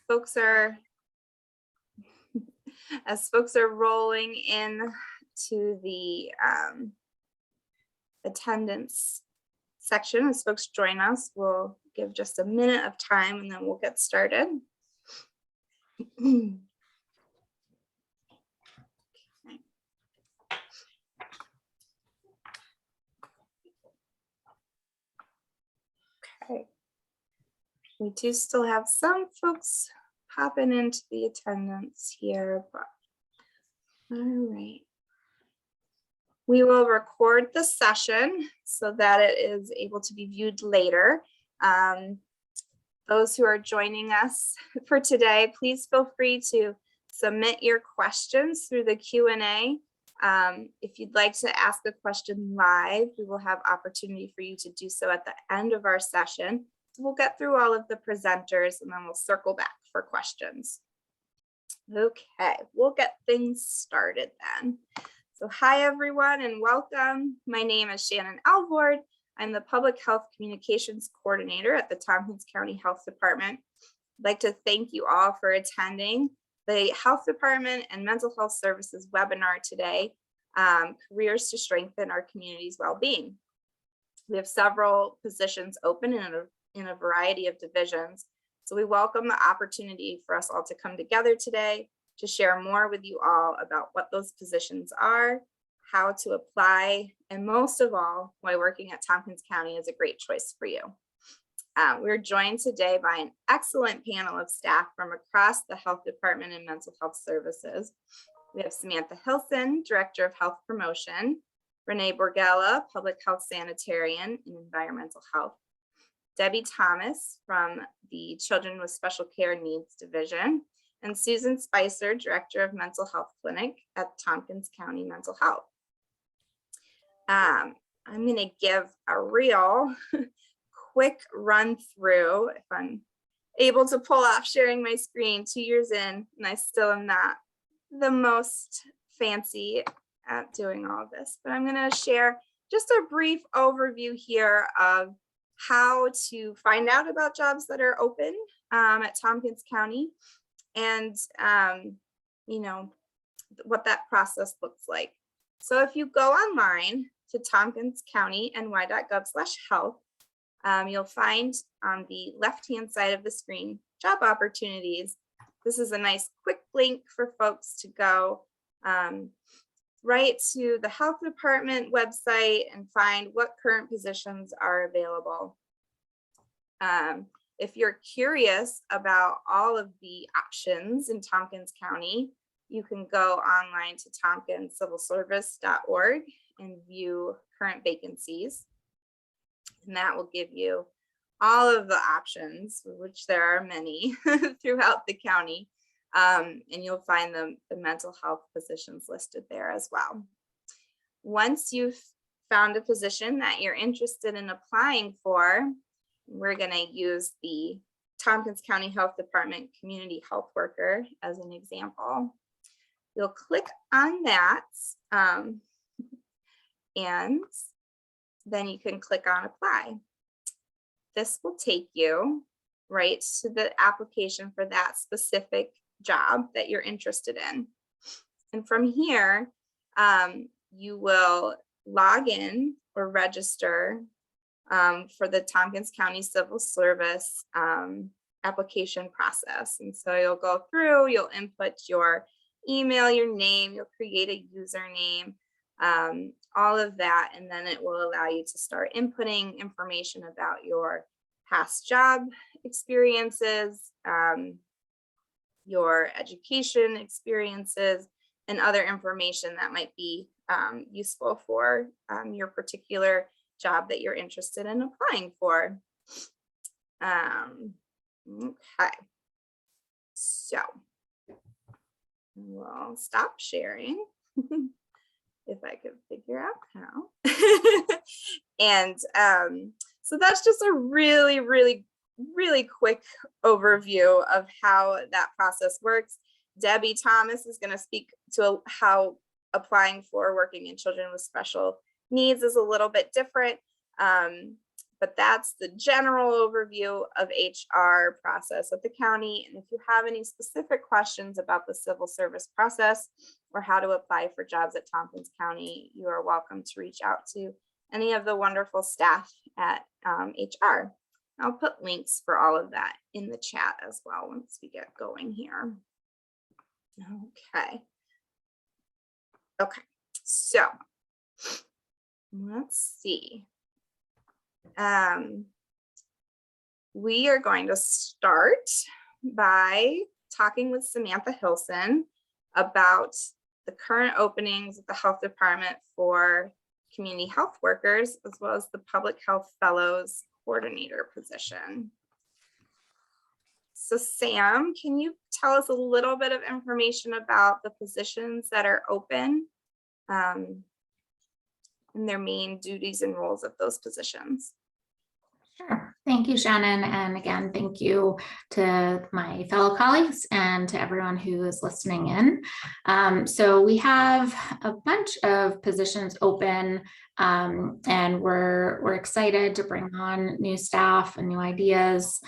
folks are as folks are rolling in to the attendance section, as folks join us, we'll give just a minute of time and then we'll get started. Okay. We do still have some folks popping into the attendance here, but all right. We will record the session so that it is able to be viewed later. Those who are joining us for today, please feel free to submit your questions through the Q&A. If you'd like to ask a question live, we will have opportunity for you to do so at the end of our session. So we'll get through all of the presenters and then we'll circle back for questions. Okay, we'll get things started then. So hi everyone and welcome. My name is Shannon Alvord. I'm the Public Health Communications Coordinator at the Tompkins County Health Department. I'd like to thank you all for attending the Health Department and Mental Health Services webinar today, Careers to Strengthen Our Community's Well-Being. We have several positions open in a variety of divisions. So we welcome the opportunity for us all to come together today to share more with you all about what those positions are, how to apply, and most of all, why working at Tompkins County is a great choice for you. We're joined today by an excellent panel of staff from across the Health Department and Mental Health Services. We have Samantha Hilson, Director of Health Promotion, Renee Borgella, Public Health Sanitarian and Environmental Health, Debbie Thomas from the Children with Special Care Needs Division, and Susan Spicer, Director of Mental Health Clinic at Tompkins County Mental Health. I'm going to give a real quick run through, if I'm able to pull off sharing my screen 2 years in, and I still am not the most fancy at doing all of this, but I'm going to share just a brief overview here of how to find out about jobs that are open at Tompkins County, and you know, what that process looks like. So if you go online to tompkinscounty.ny.gov/health, you'll find on the left-hand side of the screen job opportunities. This is a nice quick link for folks to go right to the health department website and find what current positions are available. If you're curious about all of the options in Tompkins County, you can go online to tompkinscivilservice.org and view current vacancies. And that will give you all of the options, which there are many throughout the county. And you'll find the mental health positions listed there as well. Once you've found a position that you're interested in applying for, we're going to use the Tompkins County Health Department Community Health Worker as an example. You'll click on that and then you can click on apply. This will take you right to the application for that specific job that you're interested in. And from here, you will log in or register for the Tompkins County Civil Service application process. And so you'll go through, you'll input your email, your name, you'll create a username, all of that, and then it will allow you to start inputting information about your past job experiences, your education experiences, and other information that might be useful for your particular job that you're interested in applying for. Okay, so we'll stop sharing if I could figure out how. And so that's just a really quick overview of how that process works. Debbie Thomas is going to speak to how applying for working in children with special needs is a little bit different. But that's the general overview of HR process at the county. And if you have any specific questions about the civil service process or how to apply for jobs at Tompkins County, you are welcome to reach out to any of the wonderful staff at HR. I'll put links for all of that in the chat as well once we get going here. Okay, so let's see. We are going to start by talking with Samantha Hilson about the current openings at the health department for community health workers, as well as the public health fellows coordinator position. So Sam, can you tell us a little bit of information about the positions that are open and their main duties and roles of those positions? Sure. Thank you, Shannon. And again, thank you to my fellow colleagues and to everyone who is listening in. So we have a bunch of positions open, and we're excited to bring on new staff and new ideas.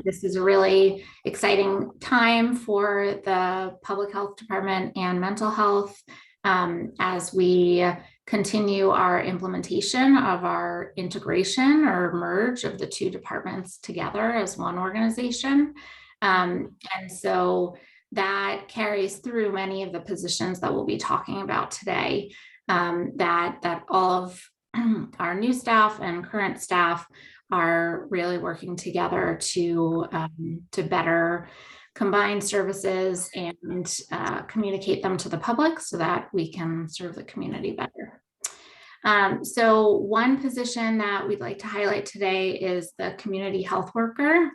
This is a really exciting time for the public health department and mental health as we continue our implementation of our integration or merge of the two departments together as one organization. And so that carries through many of the positions that we'll be talking about today, that all of our new staff and current staff are really working together to better combine services and communicate them to the public so that we can serve the community better. So one position that we'd like to highlight today is the community health worker.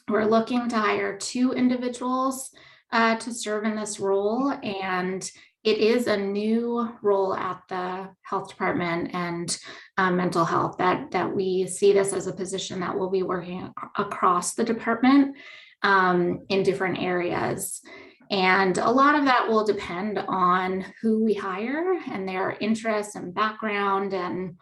We're looking to hire 2 individuals to serve in this role, and it is a new role at the health department and mental health, that we see this as a position that will be working across the department in different areas. And a lot of that will depend on who we hire and their interests and background and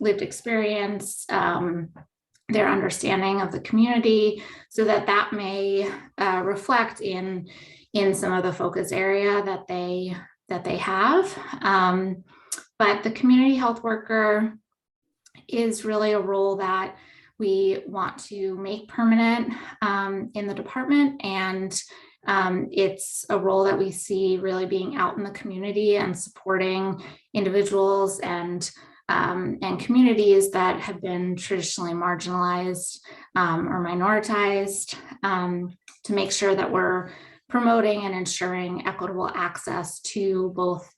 lived experience, their understanding of the community, so that may reflect in some of the focus area that they have. But the community health worker is really a role that we want to make permanent in the department, and it's a role that we see really being out in the community and supporting individuals and communities that have been traditionally marginalized or minoritized, to make sure that we're promoting and ensuring equitable access to both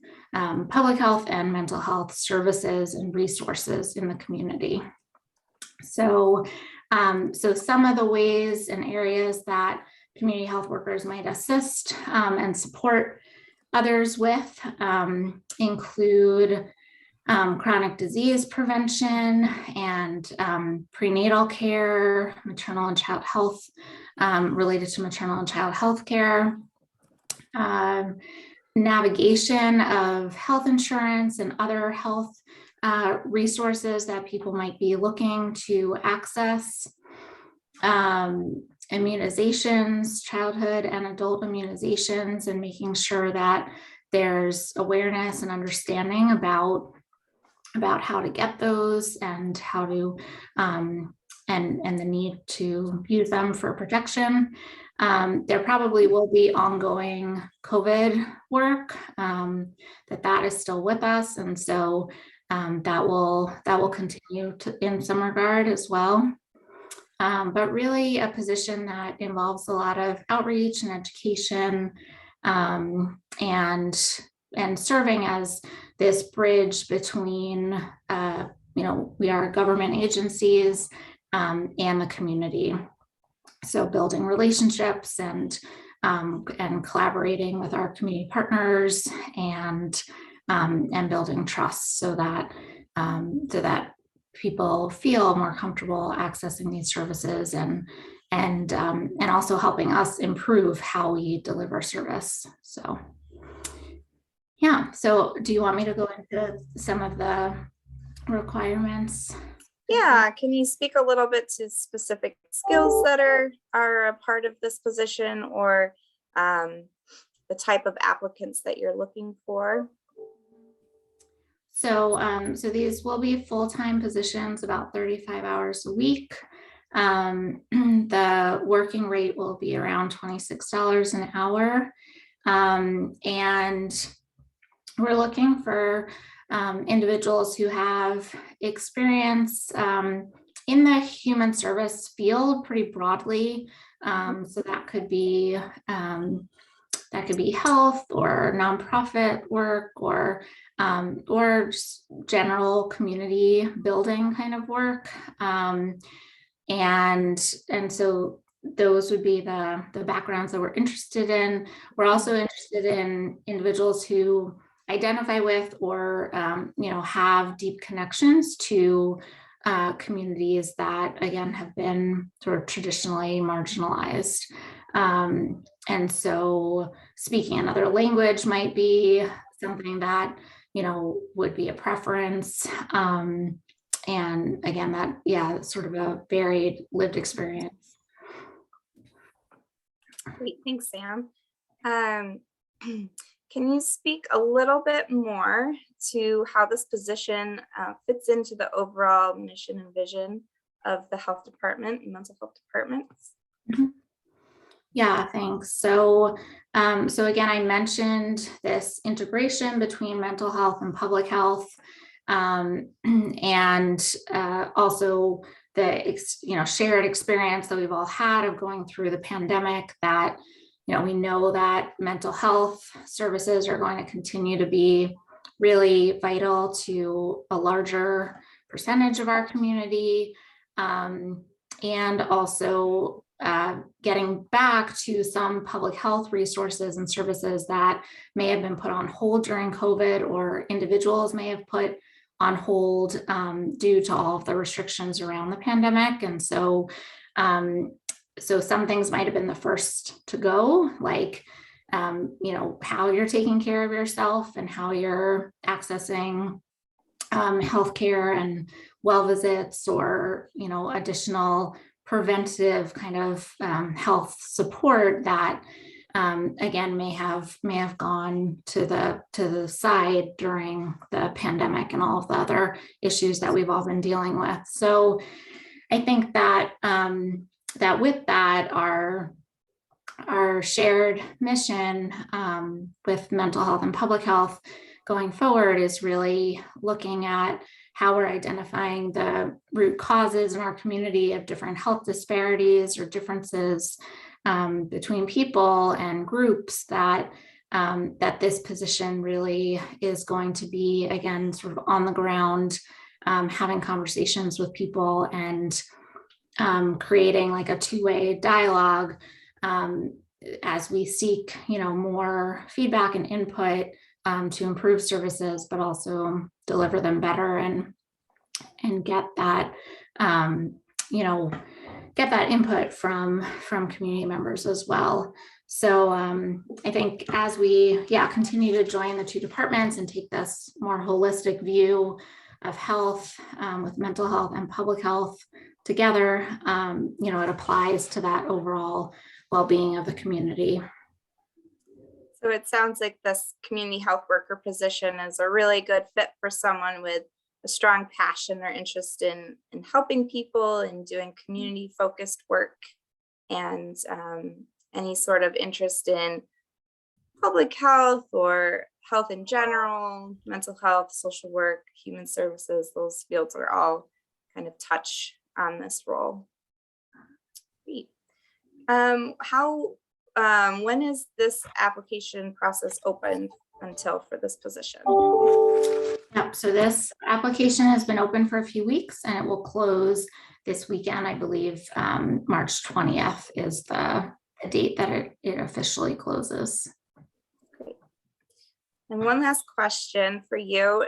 public health and mental health services and resources in the community. So some of the ways and areas that community health workers might assist and support others with include chronic disease prevention and prenatal care, maternal and child health, related to maternal and child health care, navigation of health insurance and other health resources that people might be looking to access, immunizations, childhood and adult immunizations, and making sure that there's awareness and understanding about how to get those and how to and the need to use them for protection. There probably will be ongoing COVID work, that is still with us, and so that will continue in some regard as well. But really a position that involves a lot of outreach and education, and serving as this bridge between, we are government agencies and the community. So building relationships and collaborating with our community partners and building trust so that people feel more comfortable accessing these services and also helping us improve how we deliver service. So yeah, so do you want me to go into some of the requirements? Yeah, can you speak a little bit to specific skills that are a part of this position, or the type of applicants that you're looking for? So these will be full-time positions, about 35 hours a week. The working rate will be around $26 an hour. And we're looking for individuals who have experience in the human service field pretty broadly. So that could be health or nonprofit work, or just general community building kind of work. And so those would be the backgrounds that we're interested in. We're also interested in individuals who identify with or have deep connections to communities that, again, have been sort of traditionally marginalized. And so speaking another language might be something that would be a preference. And again, that, sort of a varied lived experience. Great, thanks, Sam. Can you speak a little bit more to how this position fits into the overall mission and vision of the health department and mental health departments? Mm-hmm. Yeah, thanks. So again, I mentioned this integration between mental health and public health, and also the shared experience that we've all had of going through the pandemic, that we know that mental health services are going to continue to be really vital to a larger percentage of our community, and also getting back to some public health resources and services that may have been put on hold during COVID, or individuals may have put on hold due to all of the restrictions around the pandemic. And so some things might have been the first to go, like how you're taking care of yourself and how you're accessing healthcare and well visits, or additional preventive kind of health support that again may have gone to the side during the pandemic and all of the other issues that we've all been dealing with. So I think that that with that, our shared mission with mental health and public health going forward is really looking at how we're identifying the root causes in our community of different health disparities or differences between people and groups, that this position really is going to be, again, sort of on the ground, having conversations with people and creating like a two-way dialogue as we seek, more feedback and input to improve services, but also deliver them better and get that, get that input from community members as well. So I think as we continue to join the two departments and take this more holistic view of health with mental health and public health together, it applies to that overall well-being of the community. So it sounds like this community health worker position is a really good fit for someone with a strong passion or interest in helping people and doing community focused work, and any sort of interest in public health or health in general, mental health, social work, human services. Those fields are all kind of touch on this role. Great. When is this application process open until for this position? Yep, so this application has been open for a few weeks and it will close this weekend. I believe March 20th is the date that it officially closes. Great. And one last question for you.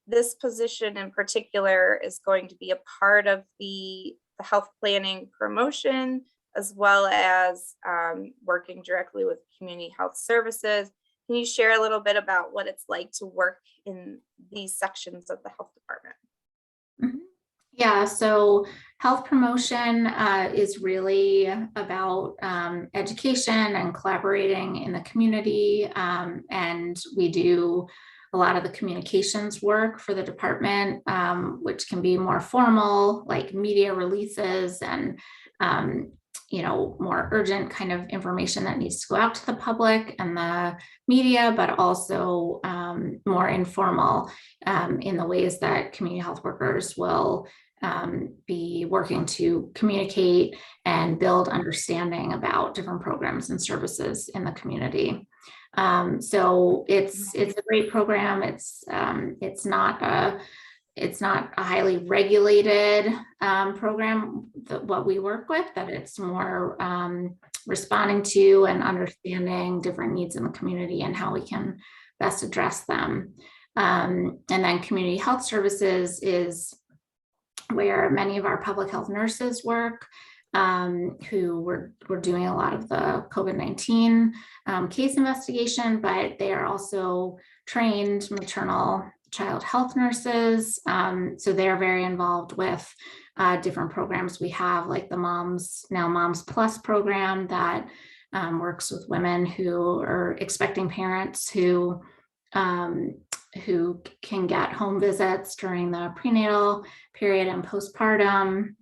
This position in particular is going to be a part of the health planning promotion, as well as working directly with community health services. Can you share a little bit about what it's like to work in these sections of the health department? Mm-hmm. Yeah, so health promotion is really about education and collaborating in the community. And we do a lot of the communications work for the department, which can be more formal, like media releases and more urgent kind of information that needs to go out to the public and the media, but also more informal in the ways that community health workers will be working to communicate and build understanding about different programs and services in the community. So it's a great program. It's not a highly regulated program, what we work with, but it's more responding to and understanding different needs in the community and how we can best address them. And then community health services is where many of our public health nurses work, who were doing a lot of the COVID-19 case investigation, but they are also trained maternal child health nurses. So they're very involved with different programs we have, like the Moms Plus program that works with women who are expecting parents who can get home visits during the prenatal period and postpartum.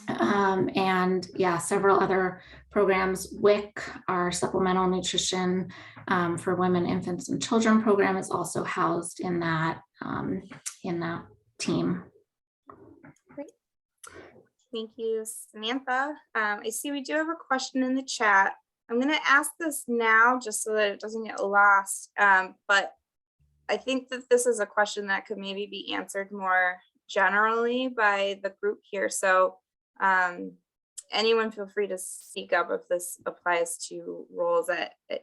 And yeah, several other programs. WIC, our supplemental nutrition for women, infants, and children program, is also housed in that team. Great. Thank you, Samantha. I see we do have a question in the chat. I'm going to ask this now just so that it doesn't get lost. But I think that this is a question that could maybe be answered more generally by the group here. So anyone feel free to speak up if this applies to roles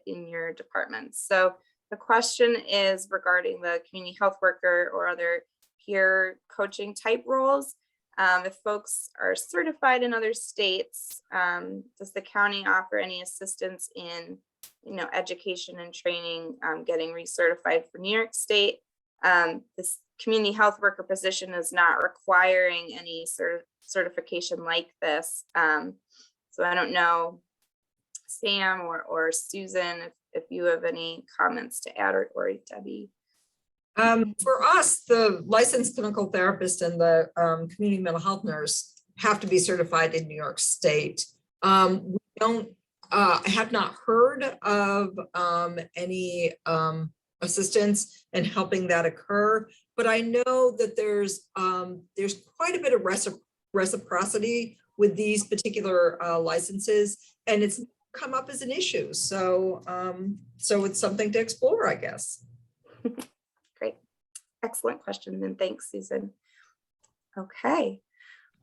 in your departments. So the question is regarding the community health worker or other peer coaching type roles. If folks are certified in other states, does the county offer any assistance in education and training, getting recertified for New York State? This community health worker position is not requiring any sort of certification like this. So I don't know, Sam or Susan, if you have any comments to add, or Debbie. For us, the licensed clinical therapist and the community mental health nurse have to be certified in New York State. We don't have not heard of any assistance in helping that occur, but I know that there's quite a bit of reciprocity with these particular licenses, and it's come up as an issue. So it's something to explore, I guess. Great. Excellent question. And thanks, Susan. Okay.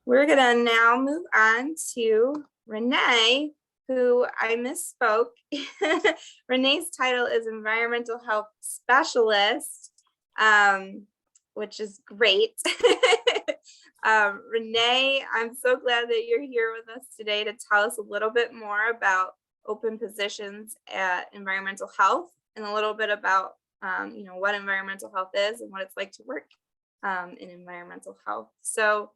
We're going to now move on to Renee, who I misspoke. Renee's title is Environmental Health Specialist, which is great. Renee, I'm so glad that you're here with us today to tell us a little bit more about open positions at environmental health and a little bit about what environmental health is and what it's like to work in environmental health. So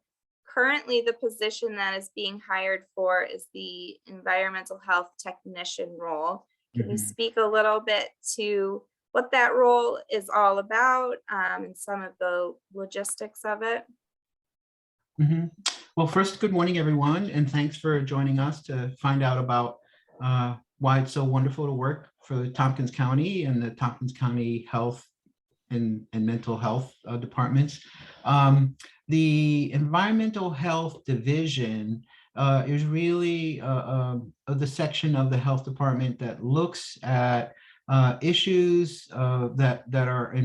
currently the position that is being hired for is the environmental health technician role. Can you speak a little bit to what that role is all about and some of the logistics of it? Well, first, good morning, everyone, and thanks for joining us to find out about why it's so wonderful to work for Tompkins County and the Tompkins County Health and Mental Health departments. The Environmental Health Division is really the section of the health department that looks at issues that are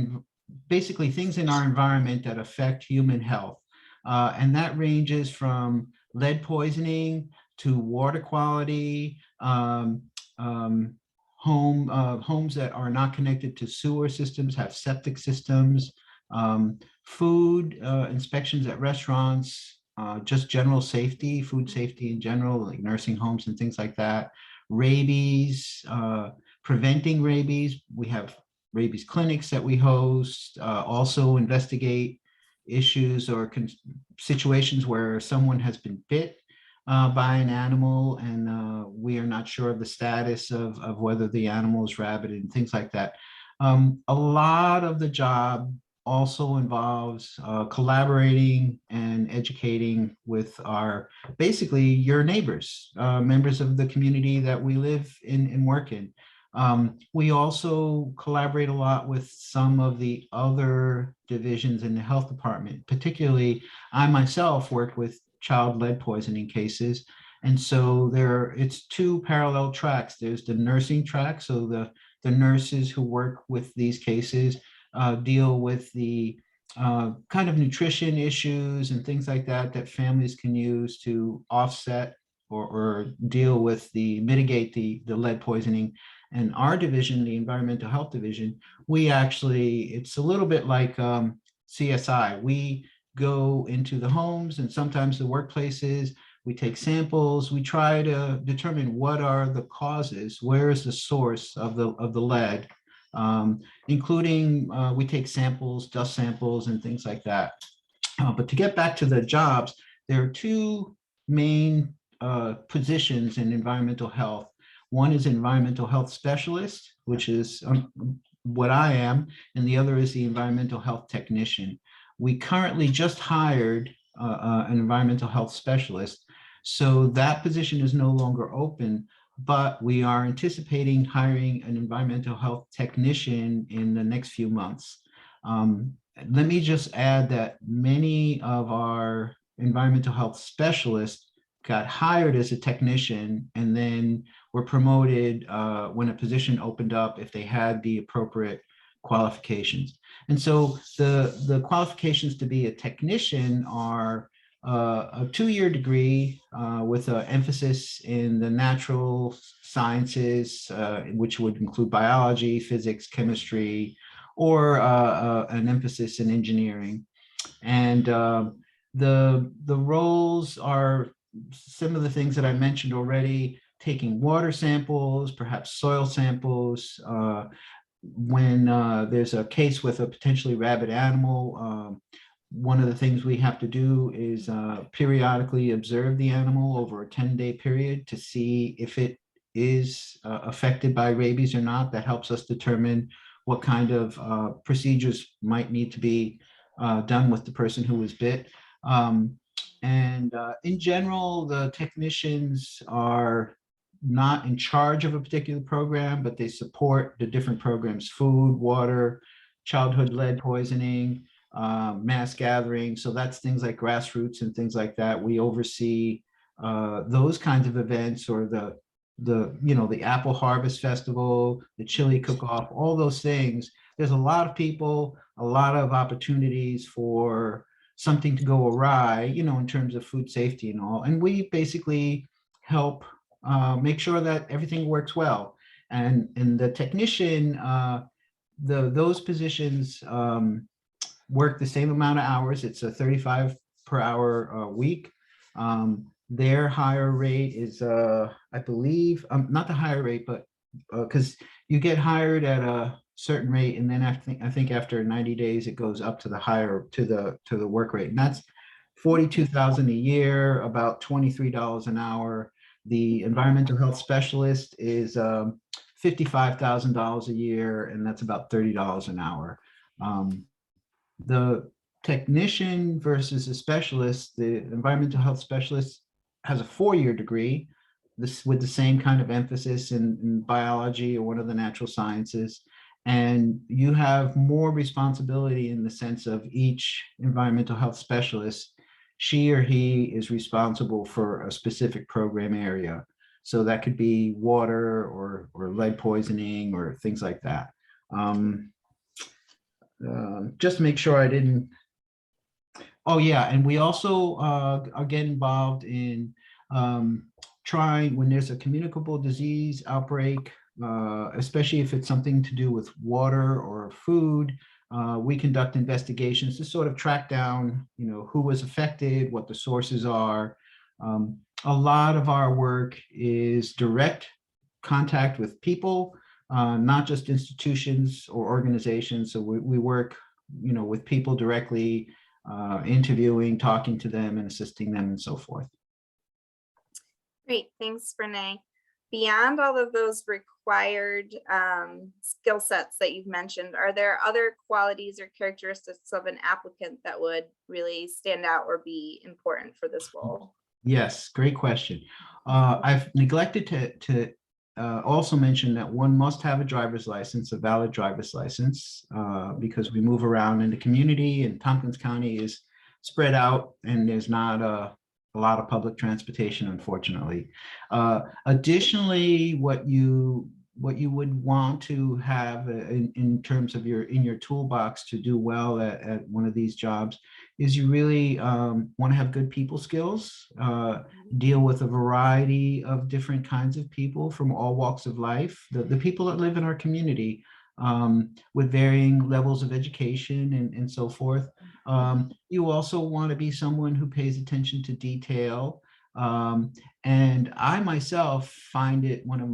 basically things in our environment that affect human health. And that ranges from lead poisoning to water quality, homes that are not connected to sewer systems, have septic systems, food inspections at restaurants, just general safety, food safety in general, like nursing homes and things like that. Rabies, preventing rabies. We have rabies clinics that we host, also investigate issues or situations where someone has been bit by an animal, and we are not sure of the status of whether the animal is rabid and things like that. A lot of the job also involves collaborating and educating with basically your neighbors, members of the community that we live in and work in. We also collaborate a lot with some of the other divisions in the health department. Particularly, I myself work with child lead poisoning cases. And so it's two parallel tracks. There's the nursing track. So the nurses who work with these cases deal with the kind of nutrition issues and things like that families can use to offset or deal with mitigate the lead poisoning. And our division, the environmental health division, it's a little bit like CSI. We go into the homes and sometimes the workplaces. We take samples. We try to determine what are the causes, where is the source of the lead, including we take samples, dust samples, and things like that. But to get back to the jobs, there are two main positions in environmental health. One is environmental health specialist, which is what I am, and the other is the environmental health technician. We currently just hired an environmental health specialist, so that position is no longer open, but we are anticipating hiring an environmental health technician in the next few months. Let me just add that many of our environmental health specialists got hired as a technician and then were promoted when a position opened up if they had the appropriate qualifications. And so the qualifications to be a technician are a 2-year degree with an emphasis in the natural sciences, which would include biology, physics, chemistry, or an emphasis in engineering. And the roles are some of the things that I mentioned already: taking water samples, perhaps soil samples. When there's a case with a potentially rabid animal, one of the things we have to do is periodically observe the animal over a 10-day period to see if it is affected by rabies or not. That helps us determine what kind of procedures might need to be done with the person who was bit. In general, the technicians are not in charge of a particular program, but they support the different programs: food, water, childhood lead poisoning, mass gathering. So that's things like grassroots and things like that. We oversee those kinds of events, or the Apple Harvest Festival, the Chili Cook-Off, all those things. There's a lot of people, a lot of opportunities for something to go awry, in terms of food safety and all. And we basically help make sure that everything works well. And the technician, those positions work the same amount of hours. It's a 35 per hour week. Their higher rate is, I believe, not the higher rate, but because you get hired at a certain rate, and then I think after 90 days it goes up to the work rate, and that's $42,000 a year, about $23 an hour. The environmental health specialist is $55,000 a year, and that's about $30 an hour. The technician versus a specialist, the environmental health specialist has a 4-year degree, with the same kind of emphasis in biology or one of the natural sciences. And you have more responsibility in the sense of each environmental health specialist, she or he is responsible for a specific program area. So that could be water or lead poisoning or things like that. Just to make sure I didn't. Oh yeah, and we also get involved in trying, when there's a communicable disease outbreak, especially if it's something to do with water or food, we conduct investigations to sort of track down, who was affected, what the sources are. A lot of our work is direct contact with people, not just institutions or organizations. So we work, with people directly, interviewing, talking to them and assisting them and so forth. Great, thanks, Renee. Beyond all of those required skill sets that you've mentioned, are there other qualities or characteristics of an applicant that would really stand out or be important for this role? Yes, great question. I've neglected to also mention that one must have a driver's license, a valid driver's license, because we move around in the community, and Tompkins County is spread out and there's not a lot of public transportation, unfortunately. Additionally, what you would want to have in terms of in your toolbox to do well at one of these jobs is you really want to have good people skills, deal with a variety of different kinds of people from all walks of life, the people that live in our community, with varying levels of education and so forth. You also want to be someone who pays attention to detail. And I myself find it one of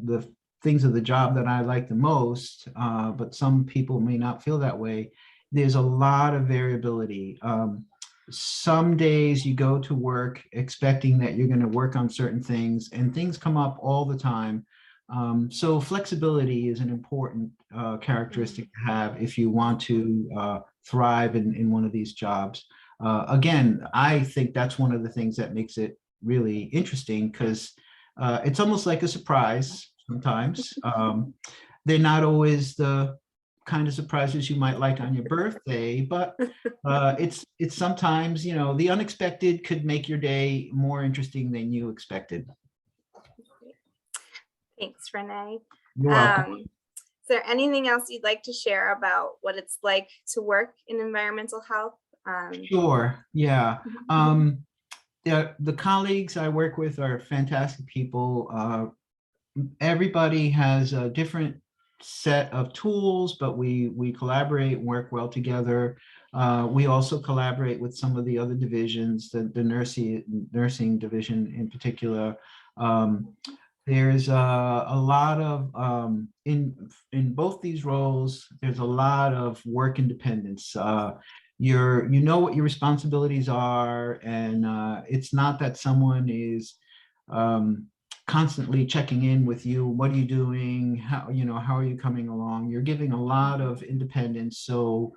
the things of the job that I like the most, but some people may not feel that way. There's a lot of variability. Some days you go to work expecting that you're going to work on certain things, and things come up all the time. So flexibility is an important characteristic to have if you want to thrive in one of these jobs. Again, I think that's one of the things that makes it really interesting, because it's almost like a surprise sometimes. They're not always the kind of surprises you might like on your birthday, but it's sometimes, you know, the unexpected could make your day more interesting than you expected. Thanks, Renee. You're welcome. Is there anything else you'd like to share about what it's like to work in environmental health? Sure, yeah. The colleagues I work with are fantastic people. Everybody has a different set of tools, but we collaborate and work well together. We also collaborate with some of the other divisions, the nursing division in particular. There's a lot of, in both these roles, there's a lot of work independence. You know what your responsibilities are, and it's not that someone is constantly checking in with you. What are you doing? How are you coming along? You're giving a lot of independence. So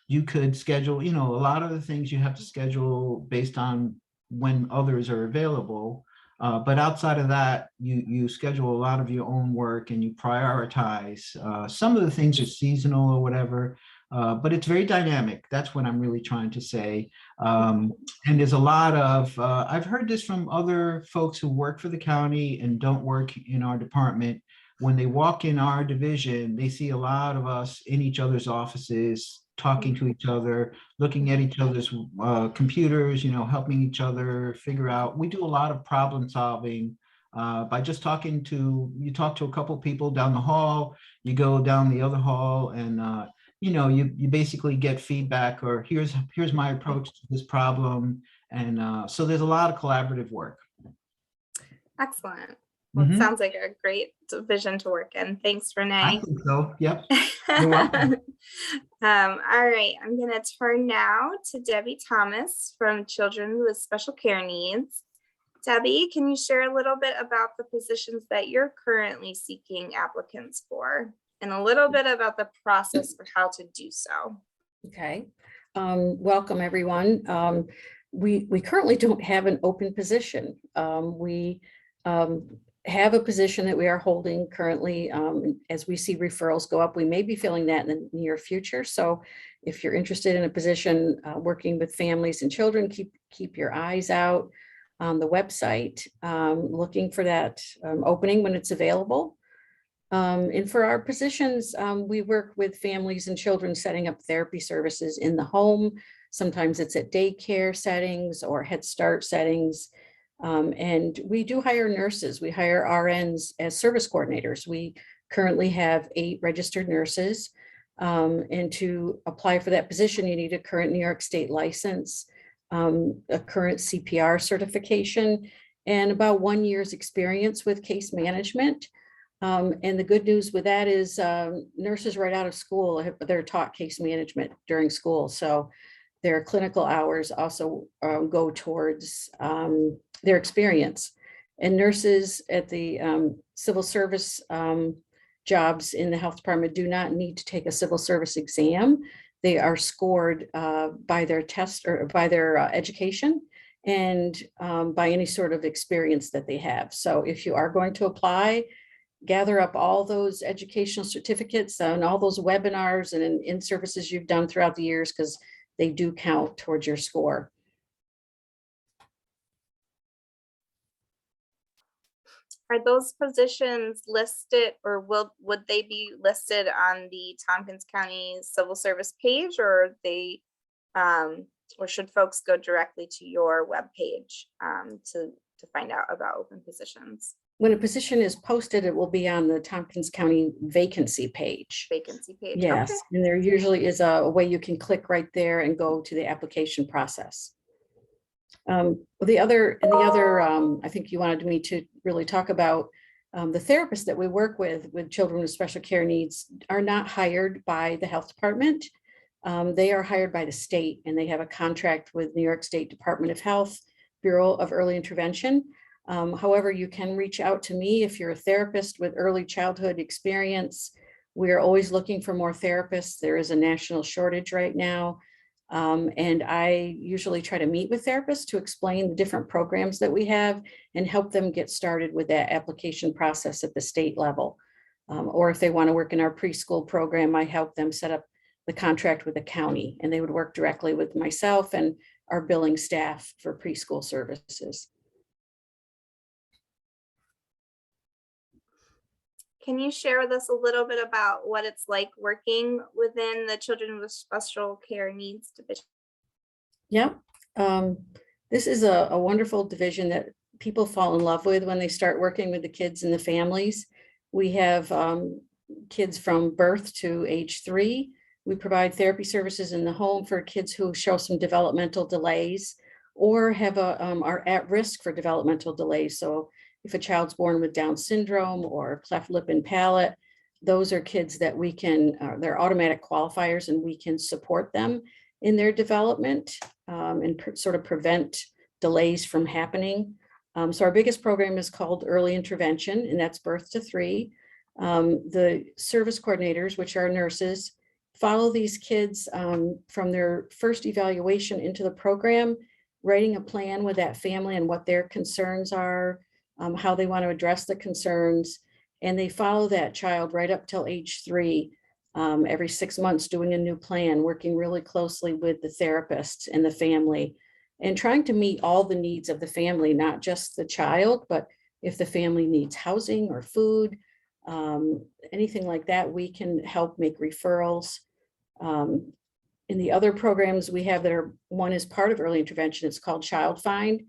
you could schedule, a lot of the things you have to schedule based on when others are available. But outside of that, you schedule a lot of your own work and you prioritize. Some of the things are seasonal or whatever, but it's very dynamic. That's what I'm really trying to say. And there's a lot of, I've heard this from other folks who work for the county and don't work in our department. When they walk in our division, they see a lot of us in each other's offices, talking to each other, looking at each other's computers, helping each other figure out. We do a lot of problem solving by just you talk to a couple people down the hall, you go down the other hall, and you basically get feedback, or here's my approach to this problem. And so there's a lot of collaborative work. Excellent. Well, it sounds like a great division to work in. Thanks, Renee. I think so. Yep. You're welcome. All right. I'm going to turn now to Debbie Thomas from Children with Special Care Needs. Debbie, can you share a little bit about the positions that you're currently seeking applicants for, and a little bit about the process for how to do so? Okay. Welcome, everyone. We currently don't have an open position. We have a position that we are holding currently. As we see referrals go up, we may be filling that in the near future. So if you're interested in a position working with families and children, keep your eyes out on the website, looking for that opening when it's available. And for our positions, we work with families and children setting up therapy services in the home. Sometimes it's at daycare settings or Head Start settings. And we do hire nurses. We hire RNs as service coordinators. We currently have 8 registered nurses. And to apply for that position, you need a current New York State license, a current CPR certification, and about 1 year's experience with case management. And the good news with that is nurses right out of school, they're taught case management during school. So their clinical hours also go towards their experience. And nurses at the civil service jobs in the health department do not need to take a civil service exam. They are scored by their test or by their education and by any sort of experience that they have. So if you are going to apply, gather up all those educational certificates and all those webinars and in-services you've done throughout the years, because they do count towards your score. Are those positions listed, or would they be listed on the Tompkins County Civil Service page, or are they or should folks go directly to your webpage to find out about open positions? When a position is posted, it will be on the Tompkins County vacancy page. Vacancy page. Yes, Okay. and there usually is a way you can click right there and go to the application process. The other, I think you wanted me to really talk about the therapists that we work with children with special care needs are not hired by the health department. They are hired by the state, and they have a contract with New York State Department of Health, Bureau of Early Intervention. However, you can reach out to me if you're a therapist with early childhood experience. We are always looking for more therapists. There is a national shortage right now. And I usually try to meet with therapists to explain the different programs that we have and help them get started with that application process at the state level. Or if they want to work in our preschool program, I help them set up the contract with the county, and they would work directly with myself and our billing staff for preschool services. Can you share with us a little bit about what it's like working within the Children with Special Care Needs division? Yeah, this is a wonderful division that people fall in love with when they start working with the kids and the families. We have kids from birth to age 3. We provide therapy services in the home for kids who show some developmental delays or have are at risk for developmental delays. So if a child's born with Down syndrome or cleft lip and palate, those are kids that we can, they're automatic qualifiers, and we can support them in their development and sort of prevent delays from happening. So our biggest program is called Early Intervention, and that's birth to 3. The service coordinators, which are nurses, follow these kids from their first evaluation into the program, writing a plan with that family and what their concerns are, how they want to address the concerns, and they follow that child right up till age 3, every 6 months, doing a new plan, working really closely with the therapist and the family, and trying to meet all the needs of the family, not just the child, but if the family needs housing or food, anything like that, we can help make referrals. In the other programs we have that are, one is part of early intervention, it's called Child Find.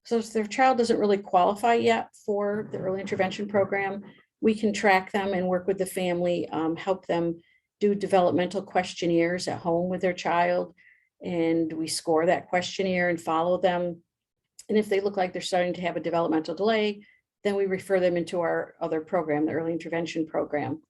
So if their child doesn't really qualify yet for the early intervention program, we can track them and work with the family, help them do developmental questionnaires at home with their child. And we score that questionnaire and follow them. And if they look like they're starting to have a developmental delay, then we refer them into our other program, the early intervention program.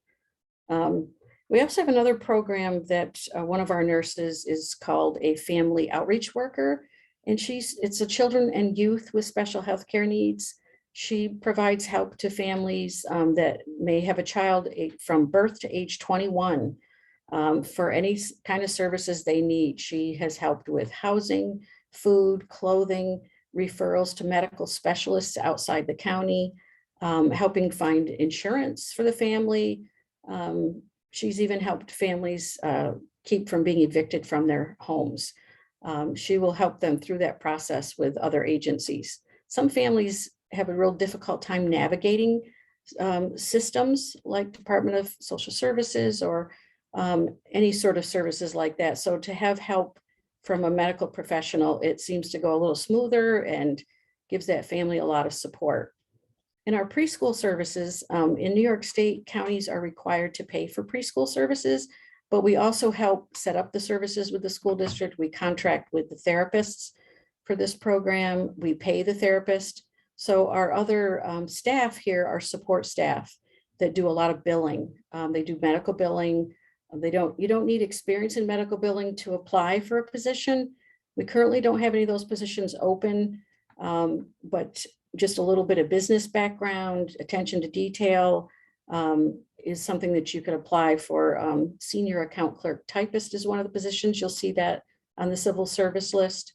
We also have another program that one of our nurses is called a family outreach worker. And it's a children and youth with special health care needs. She provides help to families that may have a child from birth to age 21 for any kind of services they need. She has helped with housing, food, clothing, referrals to medical specialists outside the county, helping find insurance for the family. She's even helped families keep from being evicted from their homes. She will help them through that process with other agencies. Some families have a real difficult time navigating systems like Department of Social Services or any sort of services like that. So to have help from a medical professional, it seems to go a little smoother and gives that family a lot of support. In our preschool services, in New York State, counties are required to pay for preschool services, but we also help set up the services with the school district. We contract with the therapists for this program. We pay the therapist. So our other staff here are support staff that do a lot of billing. They do medical billing. You don't need experience in medical billing to apply for a position. We currently don't have any of those positions open, but just a little bit of business background, attention to detail is something that you could apply for. Senior account clerk typist is one of the positions. You'll see that on the civil service list.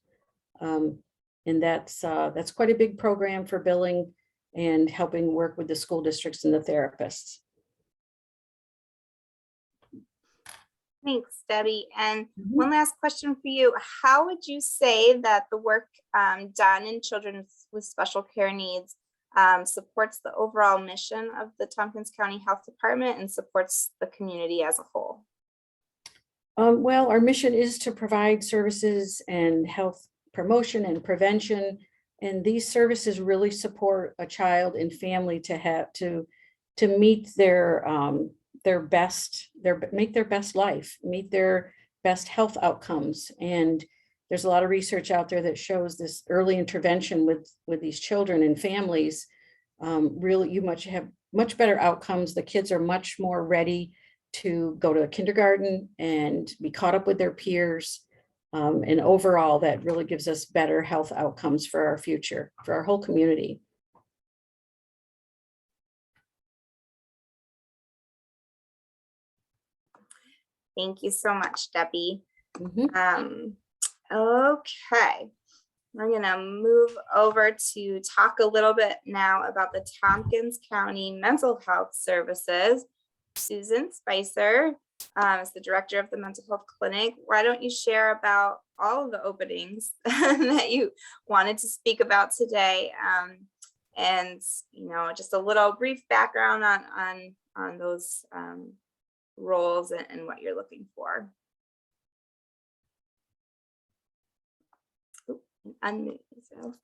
And that's quite a big program for billing and helping work with the school districts and the therapists. Thanks, Debbie. And one last question for you. How would you say that the work done in children with special care needs supports the overall mission of the Tompkins County Health Department and supports the community as a whole? Well, our mission is to provide services and health promotion and prevention. And these services really support a child and family to meet make their best life, meet their best health outcomes. And there's a lot of research out there that shows this early intervention with these children and families. Really, you have much better outcomes. The kids are much more ready to go to kindergarten and be caught up with their peers. And overall, that really gives us better health outcomes for our future, for our whole community. Thank you so much, Debbie. Mhm. Okay, we're gonna move over to talk a little bit now about the Tompkins County Mental Health Services. Susan Spicer is the director of the mental health clinic. Why don't you share about all of the openings that you wanted to speak about today, and just a little brief background on those roles and what you're looking for. Unmute yourself.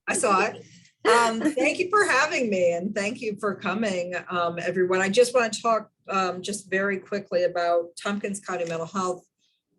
I saw it. Thank you for having me, and thank you for coming, everyone. I just want to talk just very quickly about Tompkins County Mental Health.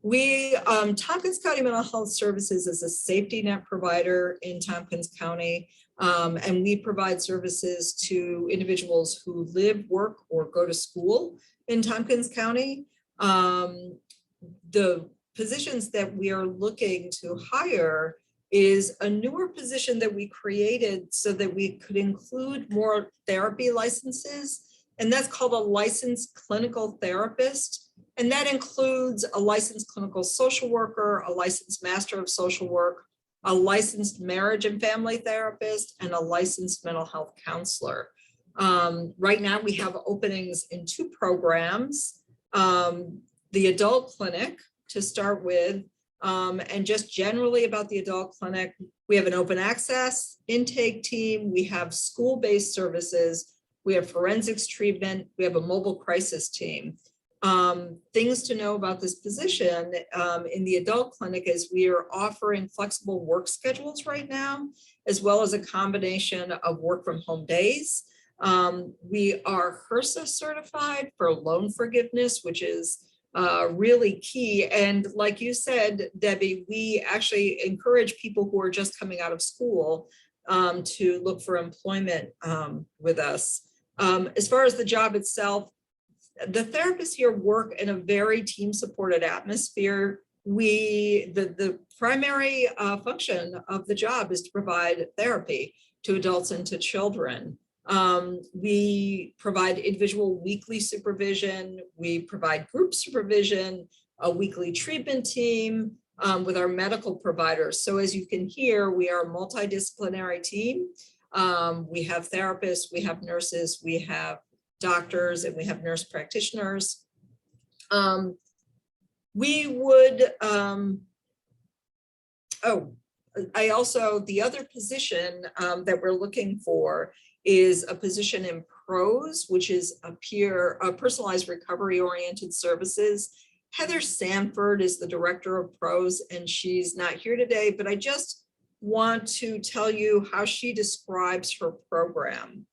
Tompkins County Mental Health Services is a safety net provider in Tompkins County, and we provide services to individuals who live, work, or go to school in Tompkins County. The positions that we are looking to hire is a newer position that we created so that we could include more therapy licenses, and that's called a licensed clinical therapist. And that includes a licensed clinical social worker, a licensed master of social work, a licensed marriage and family therapist, and a licensed mental health counselor. Right now we have openings in 2 programs, the adult clinic to start with, and just generally about the adult clinic, we have an open access intake team, we have school-based services, we have forensics treatment, we have a mobile crisis team. Things to know about this position in the adult clinic is we are offering flexible work schedules right now, as well as a combination of work from home days. We are HRSA certified for loan forgiveness, which is really key. And like you said, Debbie, we actually encourage people who are just coming out of school to look for employment with us. As far as the job itself, the therapists here work in a very team-supported atmosphere. The primary function of the job is to provide therapy to adults and to children. We provide individual weekly supervision. We provide group supervision, a weekly treatment team with our medical providers. So as you can hear, we are a multidisciplinary team. We have therapists, we have nurses, we have doctors, and we have nurse practitioners. The other position that we're looking for is a position in PROS, which is a personalized recovery oriented services. Heather Sanford is the director of PROS, and she's not here today, but I just want to tell you how she describes her program.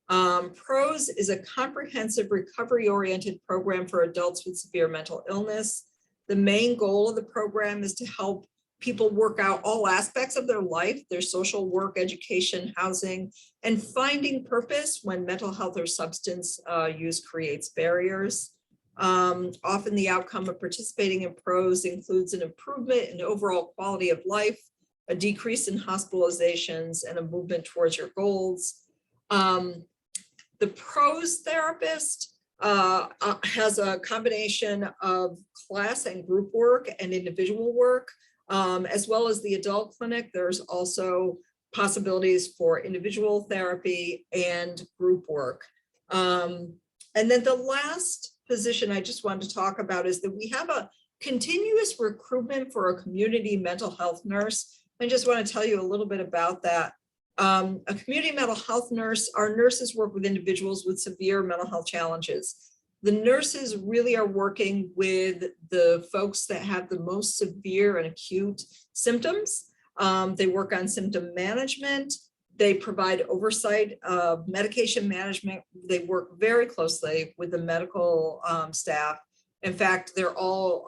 PROS is a comprehensive recovery-oriented program for adults with severe mental illness. The main goal of the program is to help people work out all aspects of their life, their social, work, education, housing, and finding purpose when mental health or substance use creates barriers. Often the outcome of participating in PROS includes an improvement in overall quality of life, a decrease in hospitalizations, and a movement towards your goals. The PROS therapist has a combination of class and group work and individual work, as well as the adult clinic. There's also possibilities for individual therapy and group work. And then the last position I just wanted to talk about is that we have a continuous recruitment for a community mental health nurse. I just want to tell you a little bit about that. A community mental health nurse, our nurses work with individuals with severe mental health challenges. The nurses really are working with the folks that have the most severe and acute symptoms. They work on symptom management. They provide oversight of medication management. They work very closely with the medical staff. In fact, they're all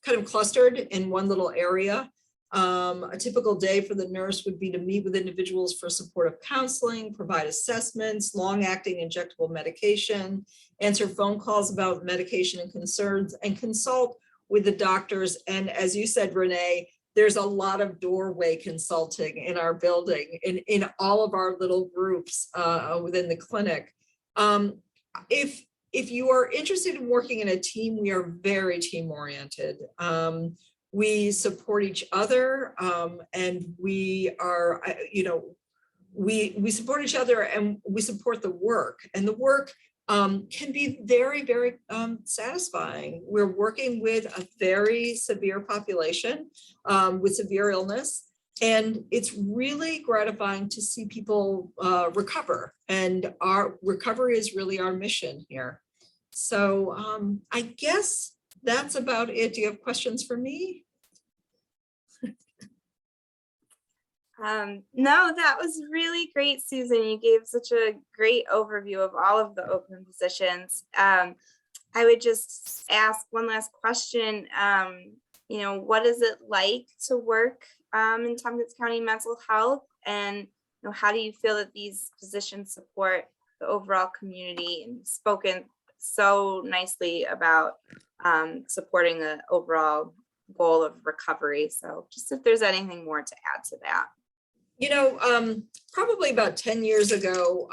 kind of clustered in one little area. A typical day for the nurse would be to meet with individuals for supportive counseling, provide assessments, long-acting injectable medication, answer phone calls about medication and concerns, and consult with the doctors. And as you said, Renee, there's a lot of doorway consulting in our building, in all of our little groups within the clinic. If you are interested in working in a team, we are very team-oriented. We support each other, and we are, we support each other, and we support the work. And the work can be very, very satisfying. We're working with a very severe population with severe illness, and it's really gratifying to see people recover. And our recovery is really our mission here. So I guess that's about it. Do you have questions for me? No, that was really great, Susan. You gave such a great overview of all of the open positions. I would just ask one last question. What is it like to work in Tompkins County mental health? And how do you feel that these positions support the overall community? And you've spoken so nicely about supporting the overall goal of recovery. So just if there's anything more to add to that. Probably about 10 years ago,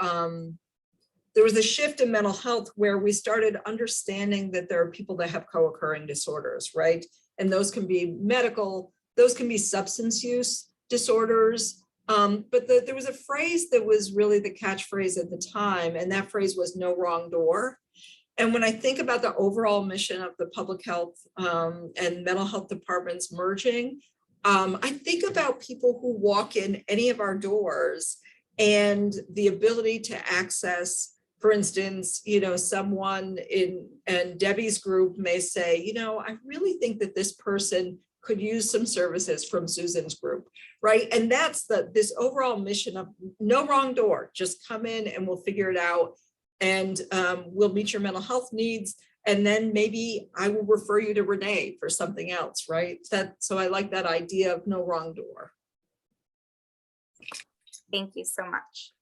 there was a shift in mental health where we started understanding that there are people that have co-occurring disorders, right? And those can be medical, those can be substance use disorders. But there was a phrase that was really the catchphrase at the time, and that phrase was "no wrong door." And when I think about the overall mission of the public health and mental health departments merging, I think about people who walk in any of our doors and the ability to access, for instance, someone in Debbie's group may say, I really think that this person could use some services from Susan's group, right? And that's this overall mission of no wrong door, just come in and we'll figure it out. And we'll meet your mental health needs. And then maybe I will refer you to Renee for something else, right? So I like that idea of no wrong door. Thank you so much.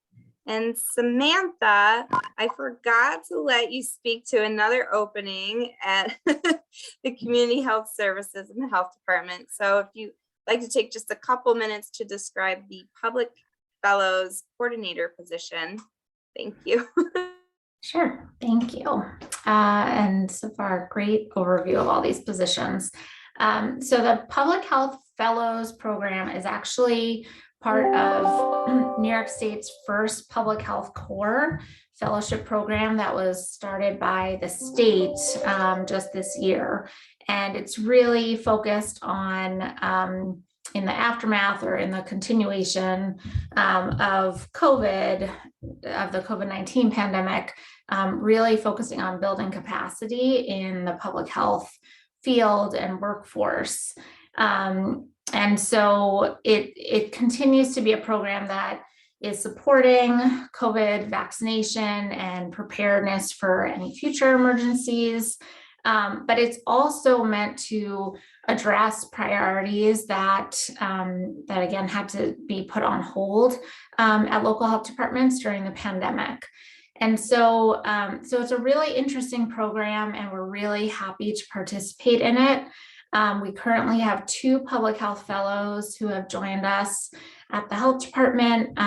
And Samantha, I forgot to let you speak to another opening at the Community Health Services and the Health Department. So if you'd like to take just a couple minutes to describe the Public Fellows Coordinator position. Thank you. Sure, thank you. And so far, great overview of all these positions. So the Public Health Fellows program is actually part of New York State's first public health core fellowship program that was started by the state just this year. And it's really focused on in the aftermath or in the continuation of the COVID-19 pandemic, really focusing on building capacity in the public health field and workforce. And so it continues to be a program that is supporting COVID vaccination and preparedness for any future emergencies. But it's also meant to address priorities that that again had to be put on hold at local health departments during the pandemic. And so, so it's a really interesting program, and we're really happy to participate in it. We currently have 2 public health fellows who have joined us at the health department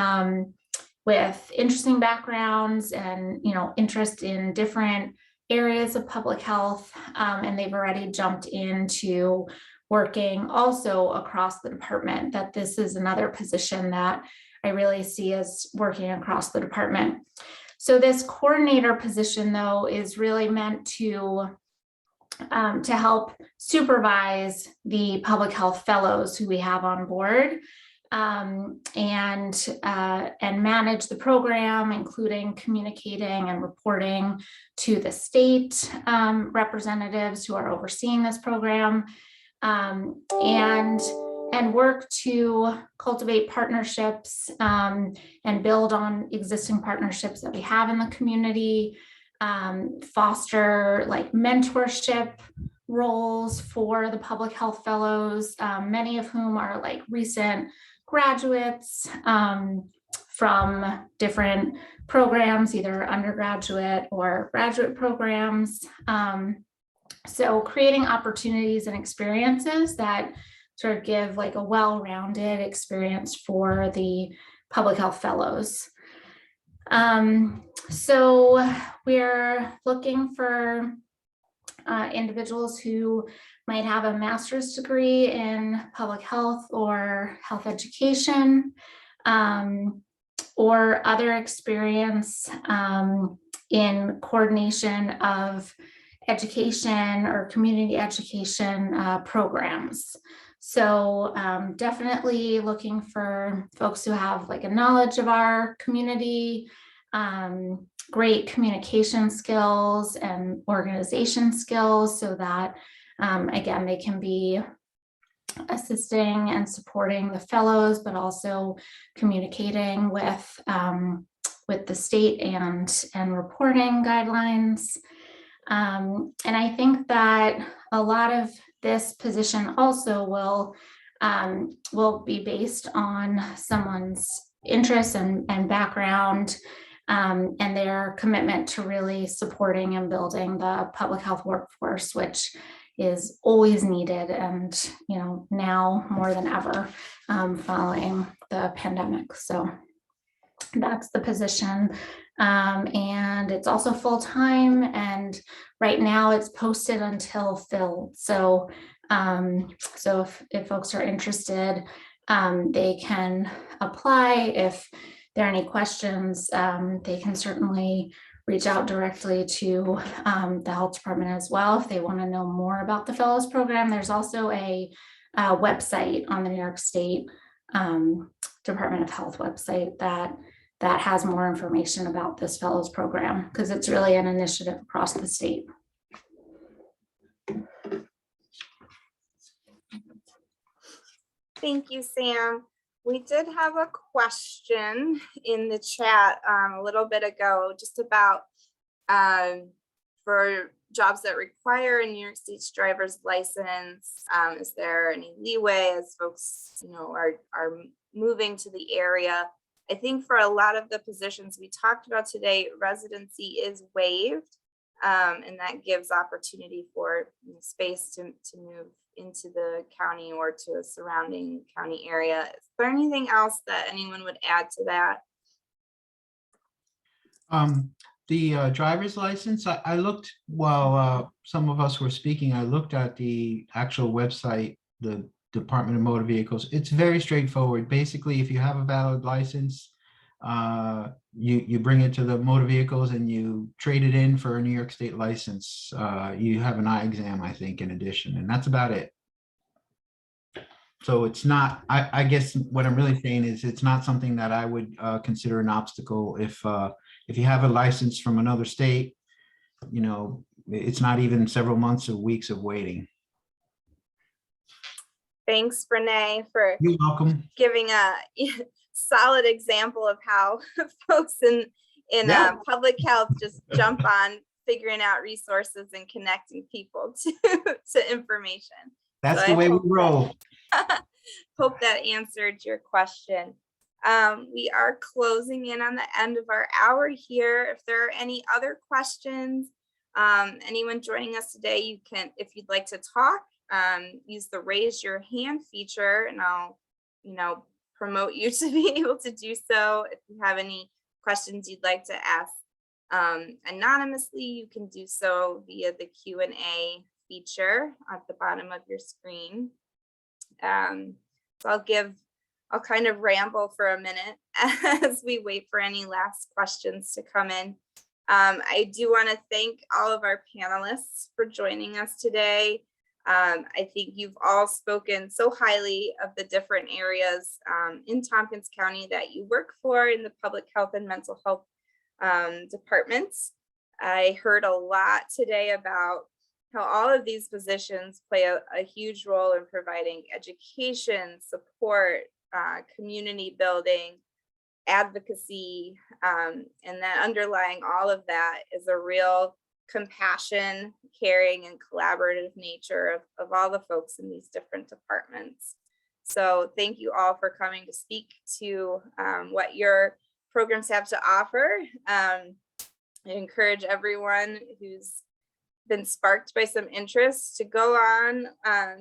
with interesting backgrounds and, you know, interest in different areas of public health, and they've already jumped into working also across the department. That this is another position that I really see as working across the department. So this coordinator position, though, is really meant to help supervise the public health fellows who we have on board, and manage the program, including communicating and reporting to the state representatives who are overseeing this program, and work to cultivate partnerships and build on existing partnerships that we have in the community, foster like mentorship roles for the public health fellows, many of whom are like recent graduates from different programs, either undergraduate or graduate programs. So creating opportunities and experiences that sort of give like a well-rounded experience for the public health fellows. So we're looking for individuals who might have a master's degree in public health or health education, or other experience in coordination of education or community education programs. So definitely looking for folks who have like a knowledge of our community, great communication skills and organization skills, so that again, they can be assisting and supporting the fellows, but also communicating with the state and reporting guidelines. And I think that a lot of this position also will be based on someone's interests and background, and their commitment to really supporting and building the public health workforce, which is always needed, and you know, now more than ever following the pandemic. So that's the position, and it's also full-time, and right now it's posted until filled. So so if folks are interested, they can apply. If there are any questions, they can certainly reach out directly to the health department as well if they want to know more about the fellows program. There's also a website on the New York State Department of Health website that has more information about this fellows program, because it's really an initiative across the state. Thank you, Sam. We did have a question in the chat a little bit ago, just about for jobs that require a New York State's driver's license. Is there any leeway as folks, you know, are moving to the area? I think for a lot of the positions we talked about today, residency is waived, and that gives opportunity for space to move into the county or to a surrounding county area. Is there anything else that anyone would add to that? The driver's license, I looked while some of us were speaking, I looked at the actual website, the Department of Motor Vehicles. It's very straightforward. Basically, if you have a valid license, you bring it to the motor vehicles and you trade it in for a New York State license. You have an eye exam, I think, in addition, and that's about it. So it's not, I guess what I'm really saying is it's not something that I would consider an obstacle. If you have a license from another state, you know, it's not even several months or weeks of waiting. Thanks, Renee, for You're welcome. giving a solid example of how folks in public health just jump on figuring out resources and connecting people to information. That's So the I way we hope that- roll. Hope that answered your question. We are closing in on the end of our hour here. If there are any other questions, anyone joining us today, you can, if you'd like to talk, use the raise your hand feature, and I'll, promote you to be able to do so. If you have any questions you'd like to ask anonymously, you can do so via the Q&A feature at the bottom of your screen. So I'll kind of ramble for a minute as we wait for any last questions to come in. I do want to thank all of our panelists for joining us today. I think you've all spoken so highly of the different areas in Tompkins County that you work for in the public health and mental health departments. I heard a lot today about how all of these positions play a huge role in providing education, support, community building, advocacy, and then underlying all of that is a real compassion, caring, and collaborative nature of all the folks in these different departments. So thank you all for coming to speak to what your programs have to offer. I encourage everyone who's been sparked by some interest to go on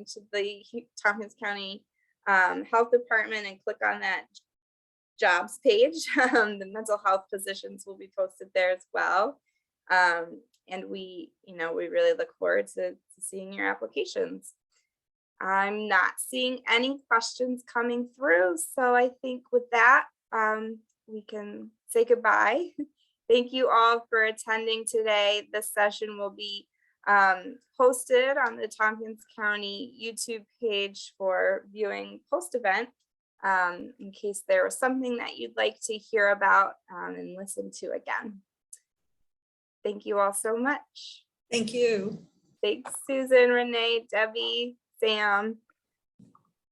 to the Tompkins County Health Department and click on that jobs page. The mental health positions will be posted there as well. And we really look forward to seeing your applications. I'm not seeing any questions coming through, so I think with that, we can say goodbye. Thank you all for attending today. This session will be posted on the Tompkins County YouTube page for viewing post-event, in case there was something that you'd like to hear about and listen to again. Thank you all so much. Thank you. Thanks, Susan, Renee, Debbie, Sam.